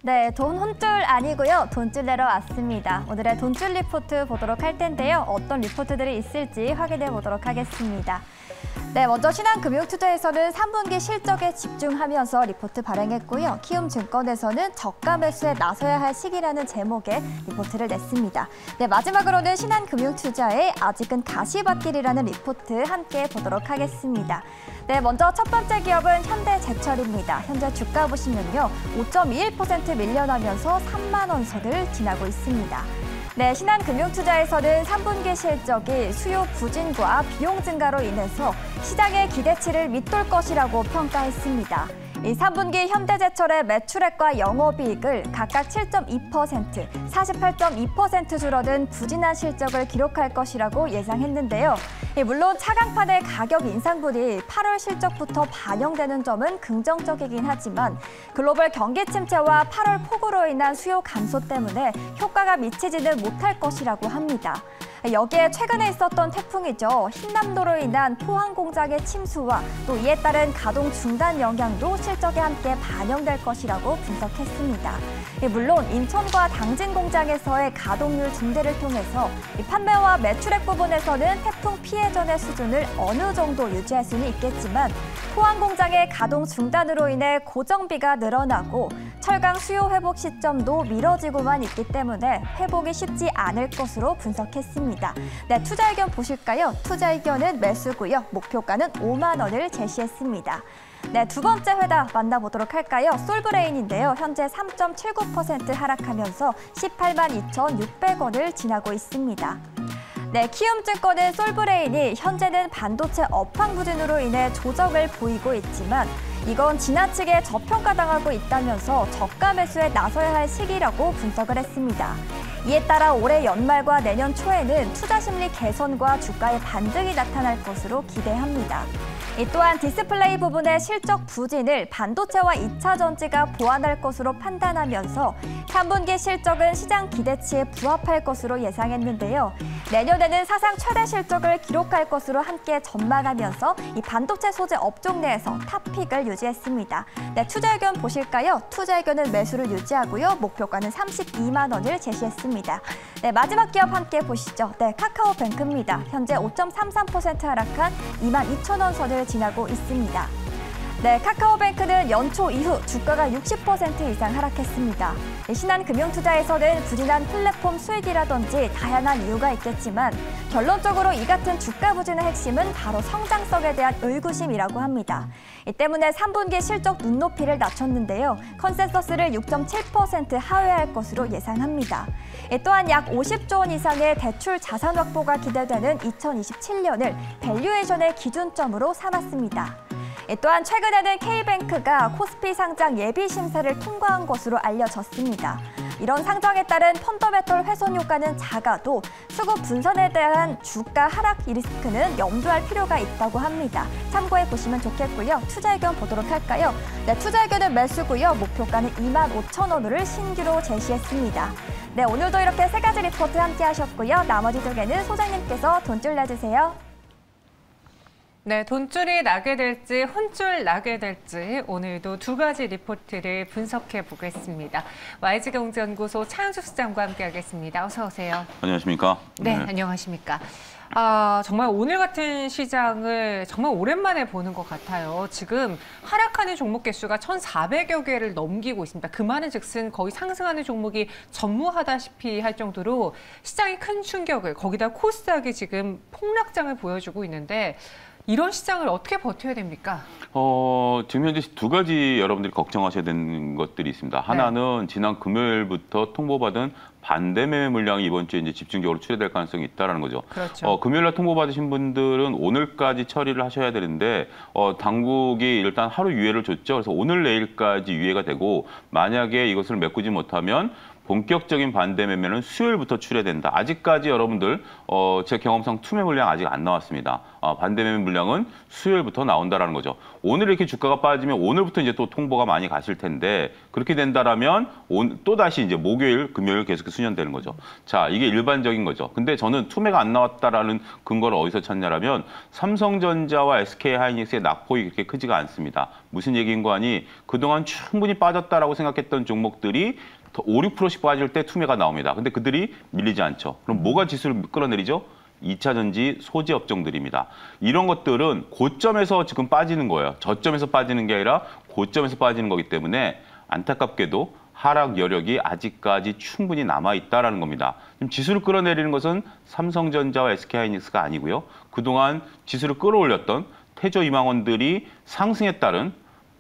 네, 돈 혼줄 아니고요. 돈줄 내러 왔습니다. 오늘의 돈줄 리포트 보도록 할 텐데요. 어떤 리포트들이 있을지 확인해 보도록 하겠습니다. 네, 먼저 신한금융투자에서는 3분기 실적에 집중하면서 리포트 발행했고요. 키움증권에서는 저가 매수에 나서야 할 시기라는 제목의 리포트를 냈습니다. 네, 마지막으로는 신한금융투자의 아직은 가시밭길이라는 리포트 함께 보도록 하겠습니다. 네, 먼저 첫 번째 기업은 현대제철입니다. 현재 주가 보시면요, 5.21% 밀려나면서 3만 원 선을 지나고 있습니다. 네, 신한금융투자에서는 3분기 실적이 수요 부진과 비용 증가로 인해서 시장의 기대치를 밑돌 것이라고 평가했습니다. 이 3분기 현대제철의 매출액과 영업이익을 각각 7.2%, 48.2% 줄어든 부진한 실적을 기록할 것이라고 예상했는데요. 물론 차강판의 가격 인상분이 8월 실적부터 반영되는 점은 긍정적이긴 하지만 글로벌 경기 침체와 8월 폭우로 인한 수요 감소 때문에 효과가 미치지는 못할 것이라고 합니다. 여기에 최근에 있었던 태풍이죠. 흰남노로 인한 포항 공장의 침수와 또 이에 따른 가동 중단 영향도 실적에 함께 반영될 것이라고 분석했습니다. 물론 인천과 당진 공장에서의 가동률 증대를 통해서 판매와 매출액 부분에서는 태풍 피해 전의 수준을 어느 정도 유지할 수는 있겠지만 포항 공장의 가동 중단으로 인해 고정비가 늘어나고 철강 수요 회복 시점도 미뤄지고만 있기 때문에 회복이 쉽지 않을 것으로 분석했습니다. 네, 투자 의견 보실까요? 투자 의견은 매수고요. 목표가는 5만 원을 제시했습니다. 네, 두 번째 회사 만나보도록 할까요? 솔브레인인데요. 현재 3.79% 하락하면서 18만 2,600원을 지나고 있습니다. 네, 키움증권은 솔브레인이 현재는 반도체 업황 부진으로 인해 조정을 보이고 있지만 이건 지나치게 저평가당하고 있다면서 저가 매수에 나서야 할 시기라고 분석을 했습니다. 이에 따라 올해 연말과 내년 초에는 투자 심리 개선과 주가의 반등이 나타날 것으로 기대합니다. 또한 디스플레이 부분의 실적 부진을 반도체와 2차 전지가 보완할 것으로 판단하면서 3분기 실적은 시장 기대치에 부합할 것으로 예상했는데요. 내년에는 사상 최대 실적을 기록할 것으로 함께 전망하면서 이 반도체 소재 업종 내에서 탑픽을 유지했습니다. 네, 투자 의견 보실까요? 투자 의견은 매수를 유지하고요. 목표가는 32만 원을 제시했습니다. 네, 마지막 기업 함께 보시죠. 네, 카카오뱅크입니다. 현재 5.33% 하락한 22,000원 선을 지나고 있습니다. 네, 카카오뱅크는 연초 이후 주가가 60% 이상 하락했습니다. 신한금융투자에서는 부진한 플랫폼 수익이라든지 다양한 이유가 있겠지만 결론적으로 이 같은 주가 부진의 핵심은 바로 성장성에 대한 의구심이라고 합니다. 이 때문에 3분기 실적 눈높이를 낮췄는데요. 컨센서스를 6.7% 하회할 것으로 예상합니다. 또한 약 50조 원 이상의 대출 자산 확보가 기대되는 2027년을 밸류에이션의 기준점으로 삼았습니다. 또한 최근에는 K뱅크가 코스피 상장 예비 심사를 통과한 것으로 알려졌습니다. 이런 상장에 따른 펀더멘털 훼손 효과는 작아도 수급 분산에 대한 주가 하락 리스크는 염두할 필요가 있다고 합니다. 참고해 보시면 좋겠고요. 투자 의견 보도록 할까요? 네, 투자 의견은 매수고요. 목표가는 25,000원을 신규로 제시했습니다. 네, 오늘도 이렇게 세 가지 리포트 함께 하셨고요. 나머지 두 개는 소장님께서 돈줄 내주세요. 네, 돈줄이 나게 될지 혼줄 나게 될지 오늘도 두 가지 리포트를 분석해 보겠습니다. YG경제연구소 차영수 수장과 함께하겠습니다. 어서 오세요. 안녕하십니까? 네, 안녕하십니까? 정말 오늘 같은 시장을 정말 오랜만에 보는 것 같아요. 지금 하락하는 종목 개수가 1,400여 개를 넘기고 있습니다. 그 말은 즉슨 거의 상승하는 종목이 전무하다시피 할 정도로 시장이 큰 충격을, 거기다 코스닥이 지금 폭락장을 보여주고 있는데 이런 시장을 어떻게 버텨야 됩니까? 지금 현재 두 가지 여러분들이 걱정하셔야 되는 것들이 있습니다. 하나는 지난 금요일부터 통보받은 반대 매매 물량이 이번 주에 이제 집중적으로 출회될 가능성이 있다는 거죠. 그렇죠. 금요일날 통보받으신 분들은 오늘까지 처리를 하셔야 되는데 당국이 일단 하루 유예를 줬죠. 그래서 오늘 내일까지 유예가 되고 만약에 이것을 메꾸지 못하면 본격적인 반대 매매는 수요일부터 출회된다. 아직까지 여러분들 제 경험상 투매 물량 아직 안 나왔습니다. 반대 매매 물량은 수요일부터 나온다라는 거죠. 오늘 이렇게 주가가 빠지면 오늘부터 이제 또 통보가 많이 가실 텐데 그렇게 된다라면 또 다시 이제 목요일, 금요일 계속 수년되는 거죠. 자, 이게 일반적인 거죠. 근데 저는 투매가 안 나왔다라는 근거를 어디서 찾냐라면 삼성전자와 SK하이닉스의 낙폭이 그렇게 크지가 않습니다. 무슨 얘기인 거 아니? 그동안 충분히 빠졌다라고 생각했던 종목들이 5, 6%씩 빠질 때 투매가 나옵니다. 근데 그들이 밀리지 않죠. 그럼 뭐가 지수를 끌어내리죠? 2차 전지 소재 업종들입니다. 이런 것들은 고점에서 지금 빠지는 거예요. 저점에서 빠지는 게 아니라 고점에서 빠지는 거기 때문에 안타깝게도 하락 여력이 아직까지 충분히 남아있다는 겁니다. 지금 지수를 끌어내리는 것은 삼성전자와 SK하이닉스가 아니고요. 그동안 지수를 끌어올렸던 태조이망원들이 상승에 따른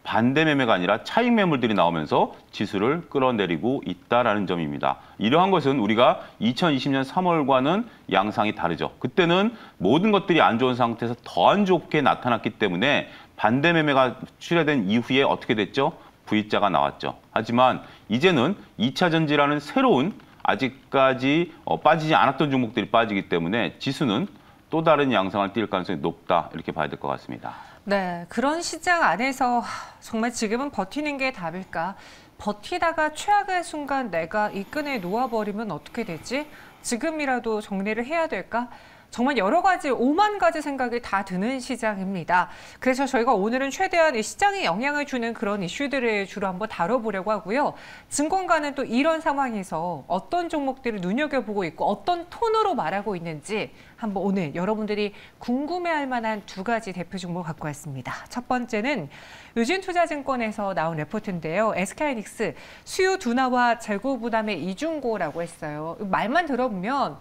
반대 매매가 아니라 차익 매물들이 나오면서 지수를 끌어내리고 있다는 점입니다. 이러한 것은 우리가 2020년 3월과는 양상이 다르죠. 그때는 모든 것들이 안 좋은 상태에서 더 안 좋게 나타났기 때문에 반대 매매가 출현된 이후에 어떻게 됐죠? V자가 나왔죠. 하지만 이제는 2차 전지라는 새로운 아직까지 빠지지 않았던 종목들이 빠지기 때문에 지수는 또 다른 양상을 띌 가능성이 높다 이렇게 봐야 될 것 같습니다. 네, 그런 시장 안에서 정말 지금은 버티는 게 답일까? 버티다가 최악의 순간 내가 이 끈에 놓아버리면 어떻게 되지? 지금이라도 정리를 해야 될까? 정말 여러 가지, 5만 가지 생각이 다 드는 시장입니다. 그래서 저희가 오늘은 최대한 이 시장에 영향을 주는 그런 이슈들을 주로 한번 다뤄보려고 하고요. 증권가는 또 이런 상황에서 어떤 종목들을 눈여겨보고 있고 어떤 톤으로 말하고 있는지 한번 오늘 여러분들이 궁금해할 만한 두 가지 대표 종목을 갖고 왔습니다. 첫 번째는 유진투자증권에서 나온 레포트인데요. SK하이닉스 수요 둔화와 재고 부담의 이중고라고 했어요. 말만 들어보면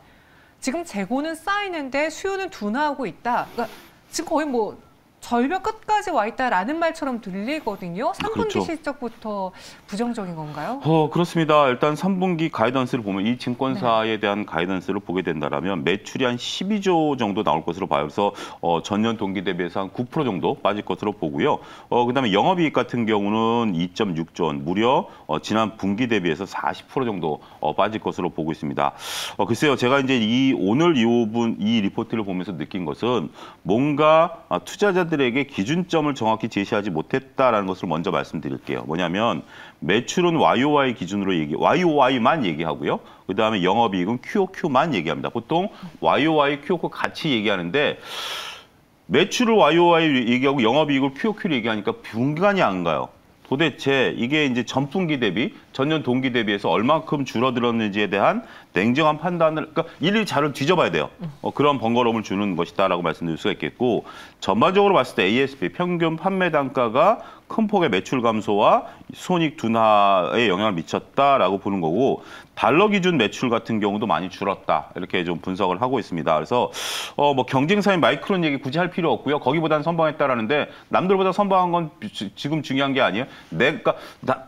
지금 재고는 쌓이는데 수요는 둔화하고 있다. 그러니까 지금 거의 뭐 절벽 끝까지 와 있다라는 말처럼 들리거든요. 3분기 그렇죠. 실적부터 부정적인 건가요? 그렇습니다. 일단 3분기 가이던스를 보면 이 증권사에 대한 가이던스를 보게 된다면 매출이 한 12조 정도 나올 것으로 봐요. 그래서 전년 동기 대비해서 한 9% 정도 빠질 것으로 보고요. 그다음에 영업이익 같은 경우는 2.6조 원, 무려 지난 분기 대비해서 40% 정도 빠질 것으로 보고 있습니다. 글쎄요, 제가 이제 오늘 이 리포트를 보면서 느낀 것은 뭔가 투자자들에게 기준점을 정확히 제시하지 못했다라는 것을 먼저 말씀드릴게요. 뭐냐면 매출은 YOY 기준으로 YOY만 얘기하고요. 그다음에 영업이익은 QOQ만 얘기합니다. 보통 YOY, QOQ 같이 얘기하는데 매출을 YOY 얘기하고 영업이익을 QOQ를 얘기하니까 분간이 안 가요. 도대체 이게 이제 전분기 대비, 전년 동기 대비해서 얼마큼 줄어들었는지에 대한 냉정한 판단을, 그러니까 일일이 자료를 뒤져봐야 돼요. 그런 번거로움을 주는 것이다라고 말씀드릴 수가 있겠고, 전반적으로 봤을 때 ASP, 평균 판매 단가가 큰 폭의 매출 감소와 손익 둔화에 영향을 미쳤다라고 보는 거고, 달러 기준 매출 같은 경우도 많이 줄었다 이렇게 좀 분석을 하고 있습니다. 그래서 뭐 경쟁사인 마이크론 얘기 굳이 할 필요 없고요. 거기보다는 선방했다라는데 남들보다 선방한 건 지금 중요한 게 아니에요.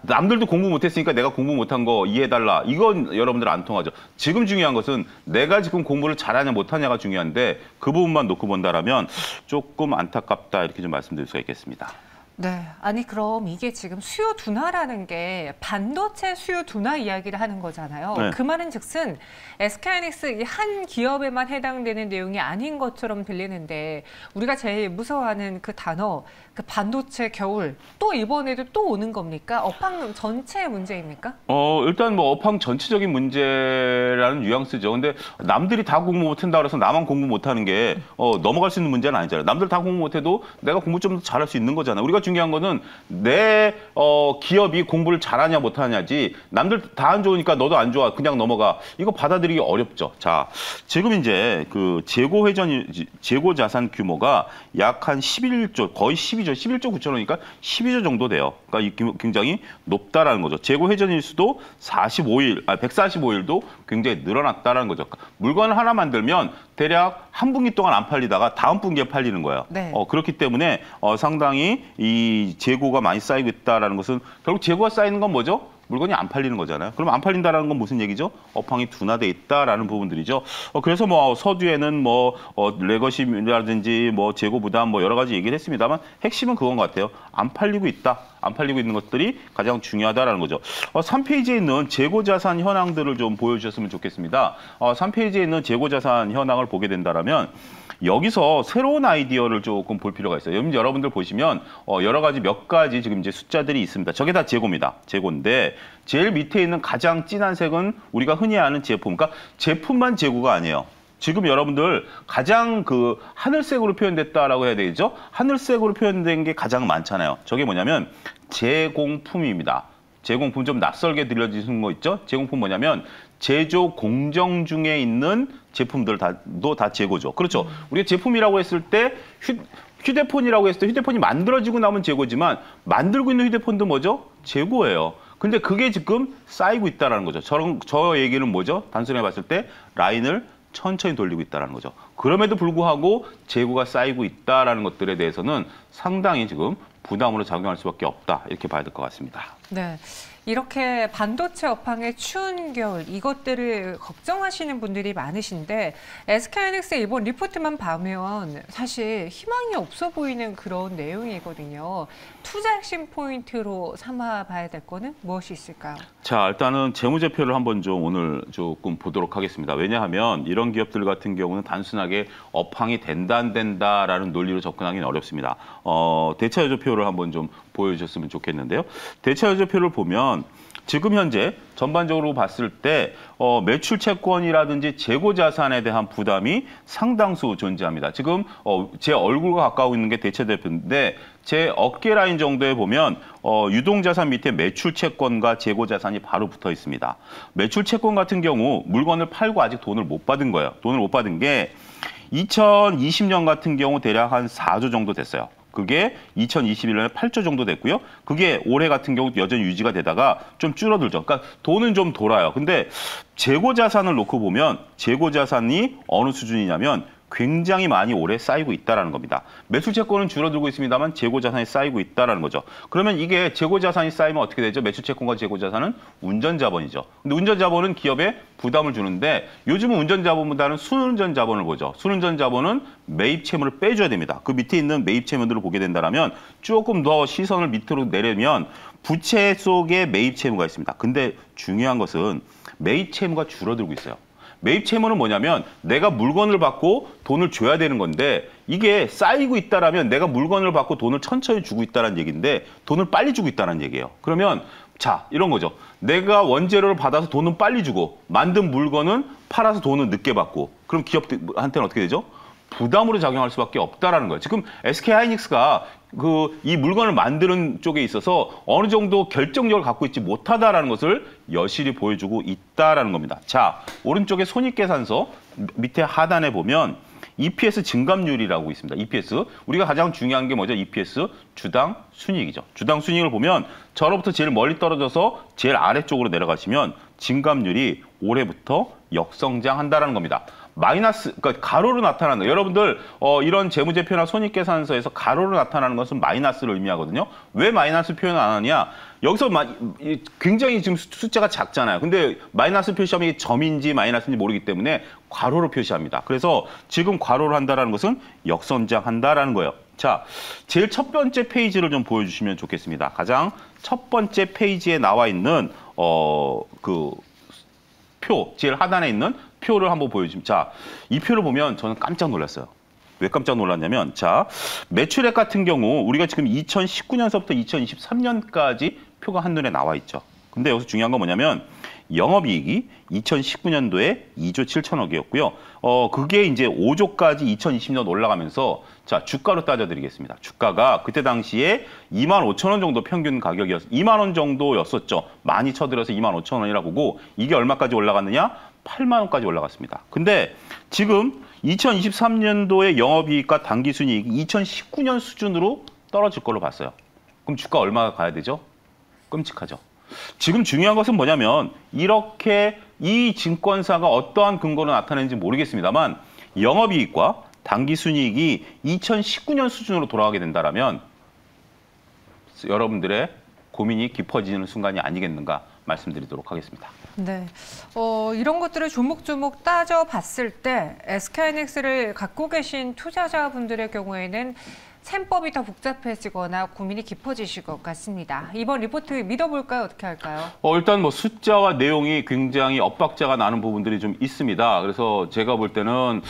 남들도 공부 못했으니까 내가 공부 못한 거 이해해달라. 이건 여러분들 안 통하죠. 지금 중요한 것은 내가 지금 공부를 잘하냐 못하냐가 중요한데 그 부분만 놓고 본다라면 조금 안타깝다 이렇게 좀 말씀드릴 수가 있겠습니다. 네, 아니 그럼 이게 지금 수요 둔화라는 게 반도체 수요 둔화 이야기를 하는 거잖아요. 네. 그 말은 즉슨 SK하이닉스 한 기업에만 해당되는 내용이 아닌 것처럼 들리는데 우리가 제일 무서워하는 그 단어, 그 반도체 겨울 또 이번에도 또 오는 겁니까? 업황 전체의 문제입니까? 일단 뭐 업황 전체적인 문제라는 뉘앙스죠. 근데 남들이 다 공부 못한다 그래서 나만 공부 못하는 게 넘어갈 수 있는 문제는 아니잖아요. 남들 다 공부 못해도 내가 공부 좀 더 잘할 수 있는 거잖아요. 우리가 중요한 거는 내 기업이 공부를 잘하냐 못하냐지 남들 다 안 좋으니까 너도 안 좋아 그냥 넘어가 이거 받아들이기 어렵죠. 자, 지금 이제 그 재고 자산 규모가 약 한 11조 거의 12조 11조 9천원이니까 12조 정도 돼요. 그러니까 굉장히 높다라는 거죠. 재고 회전 일수도 145일도 굉장히 늘어났다라는 거죠. 물건을 하나 만들면 대략 한 분기 동안 안 팔리다가 다음 분기에 팔리는 거예요. 네. 그렇기 때문에 상당히 이 재고가 많이 쌓이고 있다라는 것은 결국 재고가 쌓이는 건 뭐죠? 물건이 안 팔리는 거잖아요. 그럼 안 팔린다라는 건 무슨 얘기죠? 업황이 둔화돼 있다라는 부분들이죠. 그래서 뭐 서두에는 뭐 레거시라든지 뭐 재고 부담 뭐 여러 가지 얘기를 했습니다만 핵심은 그건 것 같아요. 안 팔리고 있다. 안 팔리고 있는 것들이 가장 중요하다라는 거죠. 3페이지에 있는 재고 자산 현황들을 좀 보여주셨으면 좋겠습니다. 3페이지에 있는 재고 자산 현황을 보게 된다라면 여기서 새로운 아이디어를 조금 볼 필요가 있어요. 여러분들 보시면 여러 가지 몇 가지 지금 이제 숫자들이 있습니다. 저게 다 재고입니다. 재고인데 제일 밑에 있는 가장 진한 색은 우리가 흔히 아는 제품. 그러니까 제품만 재고가 아니에요. 지금 여러분들 가장 그 하늘색으로 표현됐다라고 해야 되겠죠? 하늘색으로 표현된 게 가장 많잖아요. 저게 뭐냐면 제공품입니다. 제공품 좀 낯설게 들려지는 거 있죠? 제공품 뭐냐면 제조 공정 중에 있는 제품들 다 재고죠. 그렇죠. 우리가 제품이라고 했을 때 휴대폰이라고 했을 때 휴대폰이 만들어지고 나면 재고지만 만들고 있는 휴대폰도 뭐죠? 재고예요. 근데 그게 지금 쌓이고 있다는 거죠. 저 얘기는 뭐죠? 단순히 봤을 때 라인을 천천히 돌리고 있다는 거죠. 그럼에도 불구하고 재고가 쌓이고 있다는 것들에 대해서는 상당히 지금 부담으로 작용할 수밖에 없다. 이렇게 봐야 될 것 같습니다. 네. 이렇게 반도체 업황의 추운 겨울 이것들을 걱정하시는 분들이 많으신데 SK하이닉스의 이번 리포트만 보면 사실 희망이 없어 보이는 그런 내용이거든요. 투자 핵심 포인트로 삼아봐야 될 거는 무엇이 있을까요? 자, 일단은 재무제표를 한번 좀 오늘 조금 보도록 하겠습니다. 왜냐하면 이런 기업들 같은 경우는 단순하게 업황이 된다 안 된다라는 논리로 접근하기는 어렵습니다. 대차여조표를 한번 좀 보여주셨으면 좋겠는데요. 대차여조표를 보면 지금 현재 전반적으로 봤을 때 매출 채권이라든지 재고 자산에 대한 부담이 상당수 존재합니다. 지금 제 얼굴과 가까워 있는 게 대차대표인데 제 어깨 라인 정도에 보면 유동자산 밑에 매출 채권과 재고 자산이 바로 붙어 있습니다. 매출 채권 같은 경우 물건을 팔고 아직 돈을 못 받은 거예요. 돈을 못 받은 게 2020년 같은 경우 대략 한 4조 정도 됐어요. 그게 2021년에 8조 정도 됐고요. 그게 올해 같은 경우 여전히 유지가 되다가 좀 줄어들죠. 그러니까 돈은 좀 돌아요. 근데 재고 자산을 놓고 보면 재고 자산이 어느 수준이냐면 굉장히 많이 오래 쌓이고 있다는 겁니다. 매출 채권은 줄어들고 있습니다만 재고 자산이 쌓이고 있다는 거죠. 그러면 이게 재고 자산이 쌓이면 어떻게 되죠? 매출 채권과 재고 자산은 운전 자본이죠. 근데 운전 자본은 기업에 부담을 주는데 요즘은 운전 자본보다는 순운전 자본을 보죠. 순운전 자본은 매입 채무를 빼줘야 됩니다. 그 밑에 있는 매입 채무들을 보게 된다면 조금 더 시선을 밑으로 내려면 부채 속에 매입 채무가 있습니다. 근데 중요한 것은 매입 채무가 줄어들고 있어요. 매입 채무는 뭐냐면 내가 물건을 받고 돈을 줘야 되는 건데 이게 쌓이고 있다라면 내가 물건을 받고 돈을 천천히 주고 있다는 얘기인데 돈을 빨리 주고 있다는 얘기예요. 그러면 자, 이런 거죠. 내가 원재료를 받아서 돈은 빨리 주고 만든 물건은 팔아서 돈은 늦게 받고 그럼 기업한테는 어떻게 되죠? 부담으로 작용할 수밖에 없다라는 거예요. 지금 SK하이닉스가 이 물건을 만드는 쪽에 있어서 어느 정도 결정력을 갖고 있지 못하다라는 것을 여실히 보여주고 있다라는 겁니다. 자, 오른쪽에 손익계산서 밑에 하단에 보면 EPS 증감률이라고 있습니다. EPS. 우리가 가장 중요한 게 뭐죠? EPS 주당 순이익이죠. 주당 순이익을 보면 저로부터 제일 멀리 떨어져서 제일 아래쪽으로 내려가시면 증감률이 올해부터 역성장한다는 겁니다. 마이너스, 그러니까 가로로 나타나는 여러분들 이런 재무제표나 손익계산서에서 가로로 나타나는 것은 마이너스를 의미하거든요. 왜 마이너스 표현을 안 하냐? 여기서 굉장히 지금 숫자가 작잖아요. 근데 마이너스 표시하면 이게 점인지 마이너스인지 모르기 때문에 괄호로 표시합니다. 그래서 지금 괄호로 한다는 것은 역성장한다라는 거예요. 자, 제일 첫 번째 페이지를 좀 보여주시면 좋겠습니다. 가장 첫 번째 페이지에 나와 있는 표, 제일 하단에 있는 표를 한번 보여주시면, 자, 이 표를 보면 저는 깜짝 놀랐어요. 왜 깜짝 놀랐냐면, 자, 매출액 같은 경우 우리가 지금 2019년서부터 2023년까지 표가 한눈에 나와 있죠. 근데 여기서 중요한 건 뭐냐면 영업이익이 2019년도에 2조 7천억이었고요. 그게 이제 5조까지 2020년 올라가면서 자, 주가로 따져드리겠습니다. 주가가 그때 당시에 25,000원 정도 평균 가격이었어요. 2만 원 정도였었죠. 많이 쳐들어서 25,000원이라 보고 이게 얼마까지 올라갔느냐? 8만 원까지 올라갔습니다. 근데 지금 2023년도의 영업이익과 당기순이익이 2019년 수준으로 떨어질 걸로 봤어요. 그럼 주가 얼마가 가야 되죠? 끔찍하죠. 지금 중요한 것은 뭐냐면 이렇게 이 증권사가 어떠한 근거로 나타내는지 모르겠습니다만 영업이익과 당기순이익이 2019년 수준으로 돌아가게 된다면 여러분들의 고민이 깊어지는 순간이 아니겠는가 말씀드리도록 하겠습니다. 네, 이런 것들을 조목조목 따져봤을 때 SK하이닉스를 갖고 계신 투자자분들의 경우에는 셈법이 더 복잡해지거나 고민이 깊어지실 것 같습니다. 이번 리포트 믿어볼까요? 어떻게 할까요? 일단 뭐 숫자와 내용이 굉장히 엇박자가 나는 부분들이 좀 있습니다. 그래서 제가 볼 때는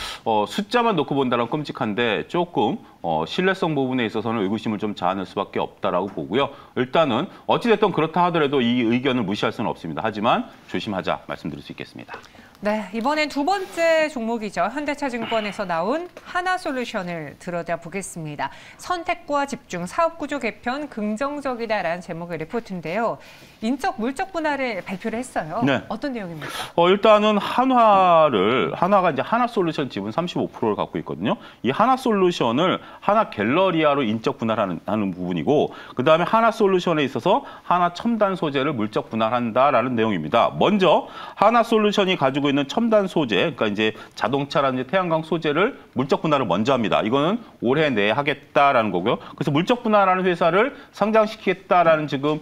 숫자만 놓고 본다면 끔찍한데 조금 신뢰성 부분에 있어서는 의구심을 좀 자아낼 수밖에 없다라고 보고요. 일단은 어찌됐든 그렇다 하더라도 이 의견을 무시할 수는 없습니다. 하지만 조심하자 말씀드릴 수 있겠습니다. 네, 이번엔 두 번째 종목이죠. 현대차증권에서 나온 하나솔루션을 들여다보겠습니다. 선택과 집중, 사업구조 개편 긍정적이다라는 제목의 리포트인데요. 인적, 물적 분할을 발표를 했어요. 네. 어떤 내용입니까? 일단은 한화가 이제 하나솔루션 지분 35%를 갖고 있거든요. 이 하나솔루션을 하나갤러리아로 인적 분할하는 부분이고, 그다음에 하나솔루션에 있어서 하나첨단 소재를 물적 분할한다라는 내용입니다. 먼저 하나솔루션이 가지고 있는 첨단 소재, 그러니까 이제 자동차라든지 태양광 소재를 물적 분할을 먼저 합니다. 이거는 올해 내에 하겠다라는 거고요. 그래서 물적 분할하는 회사를 상장시키겠다라는 지금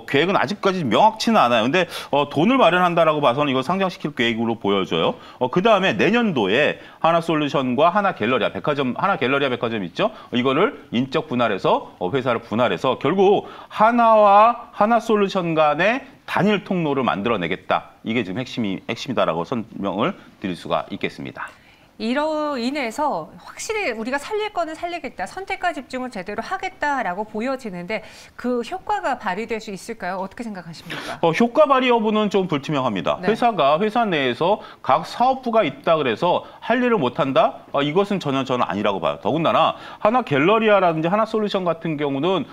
계획은 아직까지 명확치는 않아요. 근데 돈을 마련한다라고 봐서는 이거 상장시킬 계획으로 보여져요. 그다음에 내년도에 하나솔루션과 하나갤러리아 백화점 있죠? 이거를 인적 분할해서 회사를 분할해서 결국 하나와 하나솔루션 간의 단일 통로를 만들어내겠다. 이게 지금 핵심이다라고 설명을 드릴 수가 있겠습니다. 이로 인해서 확실히 우리가 살릴 거는 살리겠다, 선택과 집중을 제대로 하겠다라고 보여지는데 그 효과가 발휘될 수 있을까요? 어떻게 생각하십니까? 효과 발휘 여부는 좀 불투명합니다. 네. 회사 내에서 각 사업부가 있다 그래서 할 일을 못한다? 이것은 전혀 저는 아니라고 봐요. 더군다나 하나갤러리아라든지 하나솔루션 같은 경우는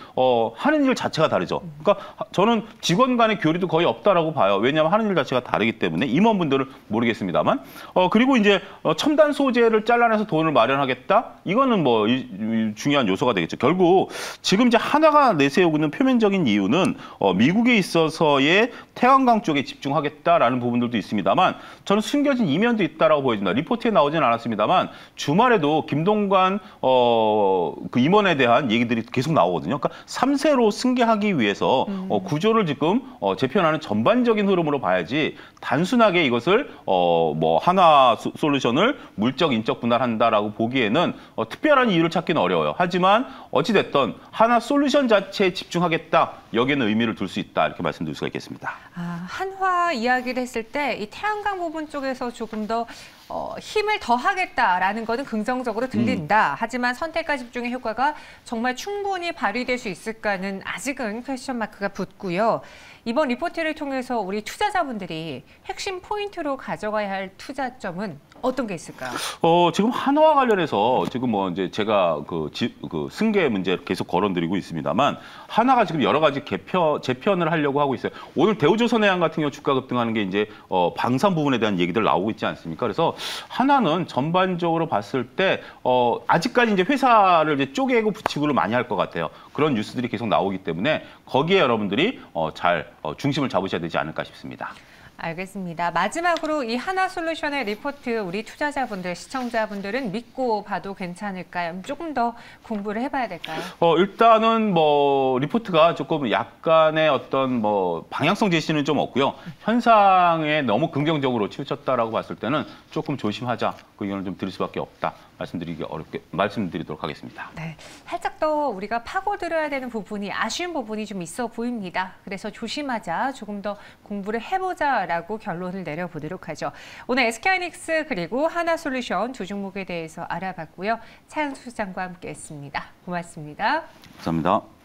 하는 일 자체가 다르죠. 그러니까 저는 직원 간의 교류도 거의 없다라고 봐요. 왜냐하면 하는 일 자체가 다르기 때문에 임원분들은 모르겠습니다만. 그리고 이제 첨단 소재를 잘라내서 돈을 마련하겠다? 이거는 뭐 중요한 요소가 되겠죠. 결국 지금 이제 하나가 내세우고 있는 표면적인 이유는 미국에 있어서의 태양광 쪽에 집중하겠다라는 부분들도 있습니다만 저는 숨겨진 이면도 있다라고 보여집니다. 리포트에 나오진 않았습니다만 주말에도 김동관 그 임원에 대한 얘기들이 계속 나오거든요. 그러니까 3세로 승계하기 위해서 구조를 지금 재편하는 전반적인 흐름으로 봐야지 단순하게 이것을 뭐 하나 솔루션을 물적, 인적 분할한다라고 보기에는 특별한 이유를 찾기는 어려워요. 하지만 어찌됐든 하나 솔루션 자체에 집중하겠다. 여기에는 의미를 둘 수 있다. 이렇게 말씀드릴 수가 있겠습니다. 한화 이야기를 했을 때 이 태양광 부분 쪽에서 조금 더 힘을 더하겠다라는 것은 긍정적으로 들린다. 하지만 선택과 집중의 효과가 정말 충분히 발휘될 수 있을까는 아직은 퀘스천 마크가 붙고요. 이번 리포트를 통해서 우리 투자자분들이 핵심 포인트로 가져가야 할 투자점은 어떤 게 있을까요? 지금 한화와 관련해서 지금 뭐 이제 제가 그 승계 문제를 계속 거론드리고 있습니다만 한화가 지금 여러 가지 재편을 하려고 하고 있어요. 오늘 대우조선해양 같은 경우 주가 급등하는 게 이제 방산 부분에 대한 얘기들 나오고 있지 않습니까? 그래서 한화는 전반적으로 봤을 때 아직까지 이제 회사를 이제 쪼개고 붙이고를 많이 할 것 같아요. 그런 뉴스들이 계속 나오기 때문에 거기에 여러분들이 잘 중심을 잡으셔야 되지 않을까 싶습니다. 알겠습니다. 마지막으로 이 하나솔루션의 리포트 우리 투자자분들, 시청자분들은 믿고 봐도 괜찮을까요? 조금 더 공부를 해봐야 될까요? 일단은 뭐 리포트가 조금 약간의 어떤 뭐 방향성 제시는 좀 없고요. 현상에 너무 긍정적으로 치우쳤다라고 봤을 때는 조금 조심하자. 그 의견을 좀 드릴 수밖에 없다. 말씀드리도록 하겠습니다. 네, 살짝 더 우리가 파고들어야 되는 부분이 아쉬운 부분이 좀 있어 보입니다. 그래서 조심하자, 조금 더 공부를 해보자라고 결론을 내려보도록 하죠. 오늘 SK하이닉스 그리고 하나솔루션 두 종목에 대해서 알아봤고요. 차영수 소장과 함께했습니다. 고맙습니다. 감사합니다.